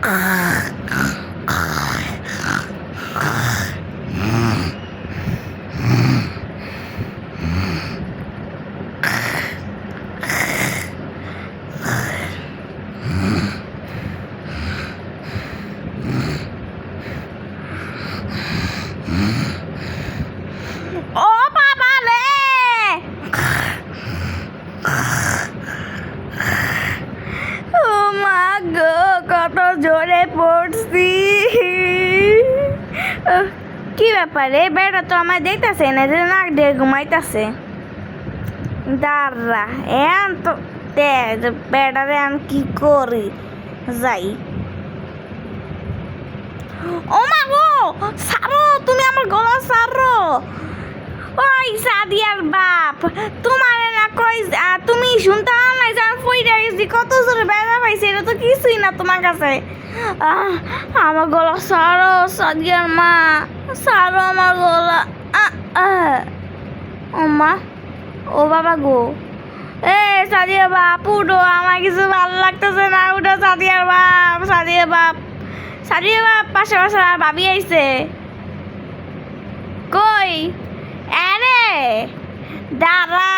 ও বাবা রে, ও মা গো, কত জোরে পড়ছি। কি ব্যাপারে, বেটা তো আমার দেখতেছে না, যে নাক দিয়ে ঘুমাইতেছে। দাঁড়া, এন তো দেখ বেটারে আমি কি করি। যাই। ও মা গো, সারো, তুমি আমার গলা সারো। ওই সাদিয়ার বাপ, তোমার না কই, তুমি শুনতে নাই যে আমি ফইরা গেছি, কত জোরে ব্যথা পাইছি, এটা তো কিছুই না তোমার কাছে। আমার গলা সারো, সাদিয়ার মা, সারো আমার গলা। ও মা, ও বাবা গো, এ সাদিয়ার বাপ উঠো, আমার কিছু ভালো লাগতেছে না, উঠো সাদিয়ার বাপ, সাদিয়ার বাপ, সাদিয়ার বাপ, পাশে পাশে ভাবি আইছে কই। আরে দাঁড়া,